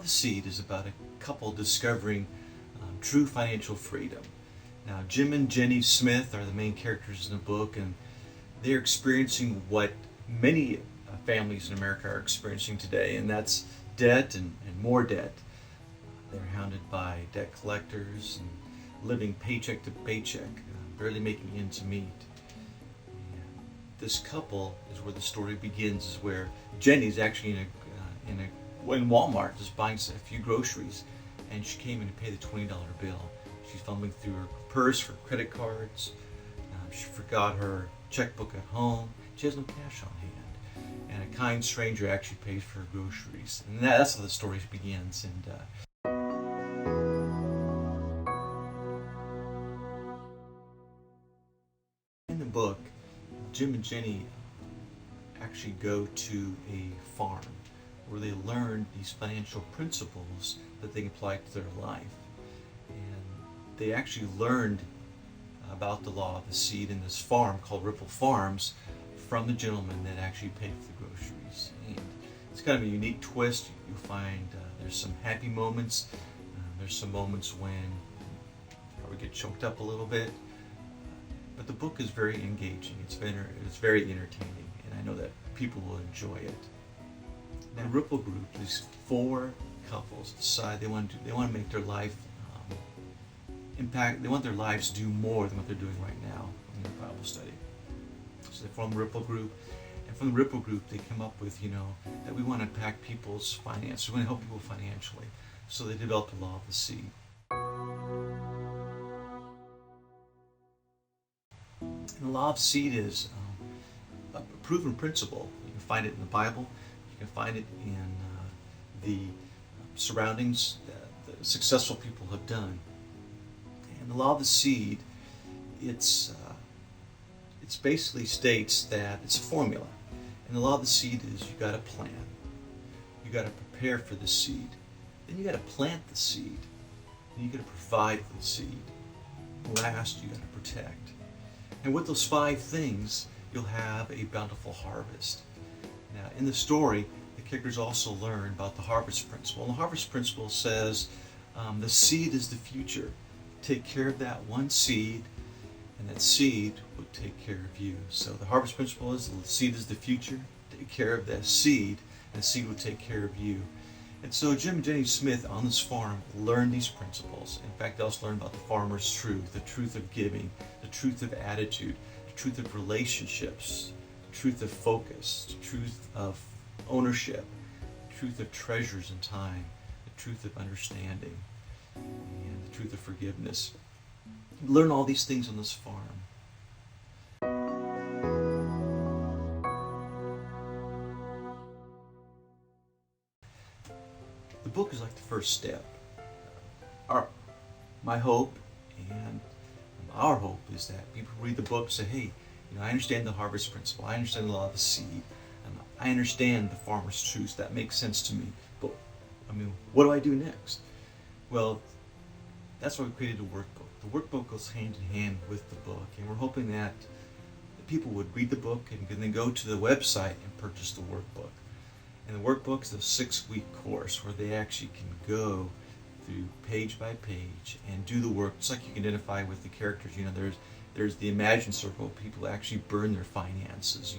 of the Seed is about a couple discovering true financial freedom. Now, Jim and Jenny Smith are the main characters in the book, and they're experiencing what many families in America are experiencing today, and that's debt and more debt. They're hounded by debt collectors and living paycheck to paycheck, barely making ends meet. And this couple is where the story begins, is where Jenny's actually in Walmart just buying a few groceries, and she came in to pay the $20 bill. She's fumbling through her purse for credit cards. She forgot her checkbook at home. She has no cash on hand. And a kind stranger actually pays for her groceries. And that's how the story begins. And in the book, Jim and Jenny actually go to a farm where they learn these financial principles that they can apply to their life. And they actually learned about the law of the seed in this farm called Ripple Farms from the gentleman that actually paid for the groceries. And it's kind of a unique twist. You'll find there's some happy moments. There's some moments when you probably get choked up a little bit. But the book is very engaging. It's very entertaining, and I know that people will enjoy it. Now, Ripple Group, these 4 couples decide they want to make their life impact. They want their lives to do more than what they're doing right now in their Bible study. So they form the Ripple Group, and from the Ripple Group they come up with, that we want to impact people's finances. We want to help people financially. So they developed the law of the seed. And the law of seed is a proven principle. You can find it in the Bible. You can find it in the surroundings that the successful people have done. And the law of the seed, it's basically states that it's a formula. And the law of the seed is you got to plan. You got to prepare for the seed. Then you got to plant the seed. Then you got to provide for the seed. And last, you got to protect. And with those 5 things, you'll have a bountiful harvest. Now, in the story, the characters also learn about the harvest principle. And the harvest principle says the seed is the future. Take care of that one seed, and that seed will take care of you. So the harvest principle is the seed is the future. Take care of that seed, and the seed will take care of you. And so Jim and Jenny Smith on this farm learned these principles. In fact, they also learned about the farmer's truth, the truth of giving, the truth of attitude, the truth of relationships, the truth of focus, the truth of ownership, the truth of treasures and time, the truth of understanding, and the truth of forgiveness. Learn all these things on this farm. The book is like the first step. My hope and our hope is that people read the book and say, hey, I understand the harvest principle. I understand the law of the seed. I understand the farmer's truth. That makes sense to me. But, what do I do next? Well, that's why we created a workbook. The workbook goes hand in hand with the book, and we're hoping that the people would read the book and then go to the website and purchase the workbook. And the workbook is a 6-week course where they actually can go through page by page and do the work. It's like you can identify with the characters. There's the Imagine Circle. People actually burn their finances.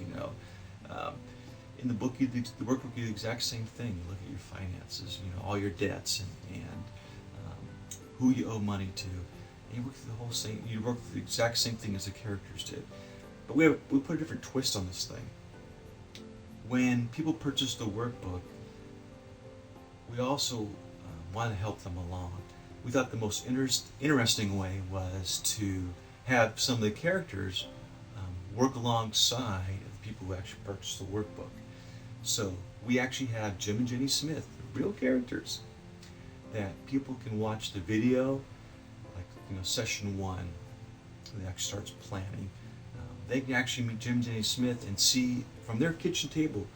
In the book, the workbook, you do the exact same thing. You look at your finances, all your debts and who you owe money to. And you work through the whole thing. You work through the exact same thing as the characters did. But we put a different twist on this thing. When people purchase the workbook, we also want to help them along. We thought the most interesting way was to have some of the characters work alongside of the people who actually purchased the workbook. So we actually have Jim and Jenny Smith, real characters, that people can watch the video, like session 1, that actually starts planning. They can actually meet Jim and Jenny Smith and see from their kitchen table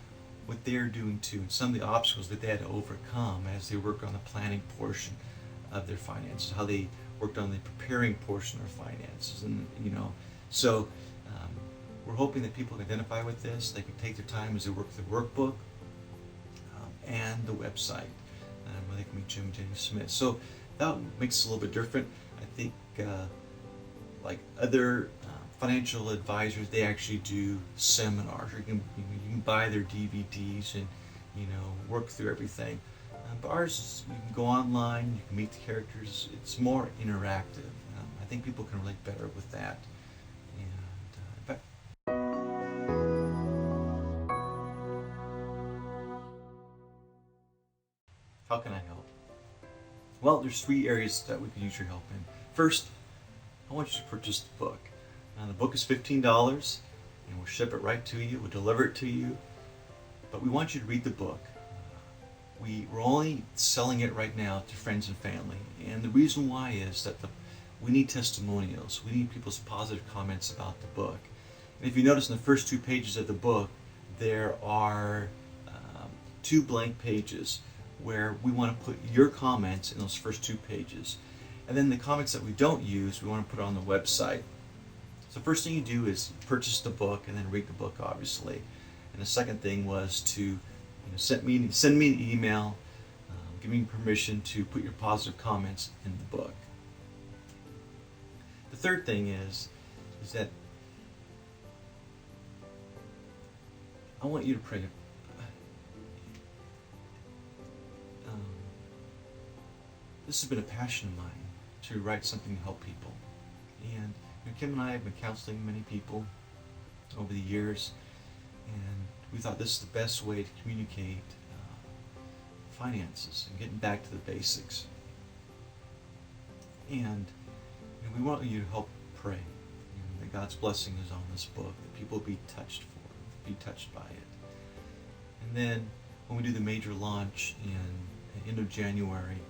what they're doing too, and some of the obstacles that they had to overcome as they work on the planning portion of their finances, how they worked on the preparing portion of their finances, and so we're hoping that people can identify with this. They can take their time as they work through the workbook and the website. I think meet Jim and Jenny Schmidt. So that makes it a little bit different. I think like other financial advisors, they actually do seminars. You can buy their DVDs and work through everything. But ours, you can go online, you can meet the characters. It's more interactive. I think people can relate better with that. And in fact, how can I help? Well, there's 3 areas that we could use your help in. First, I want you to purchase the book. Now, the book is $15, and we'll ship it right to you. We'll deliver it to you. But we want you to read the book. We're only selling it right now to friends and family. And the reason why is that we need testimonials. We need people's positive comments about the book. And if you notice in the first 2 pages of the book, there are 2 blank pages where we want to put your comments in those first 2 pages. And then the comments that we don't use, we want to put on the website. So first thing you do is purchase the book and then read the book, obviously. And the second thing was to send me an email, give me permission to put your positive comments in the book. The third thing is that I want you to pray. This has been a passion of mine to write something to help people. And Kim and I have been counseling many people over the years, and we thought this is the best way to communicate finances and getting back to the basics. And we want you to help pray that God's blessing is on this book, that people be touched by it. And then when we do the major launch in the end of January,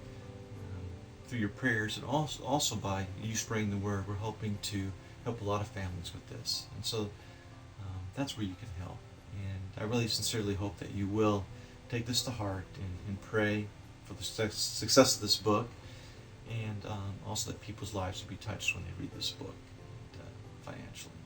through your prayers and also by you spreading the word, we're hoping to help a lot of families with this. And so that's where you can help. And I really sincerely hope that you will take this to heart and pray for the success of this book, and also that people's lives will be touched when they read this book financially.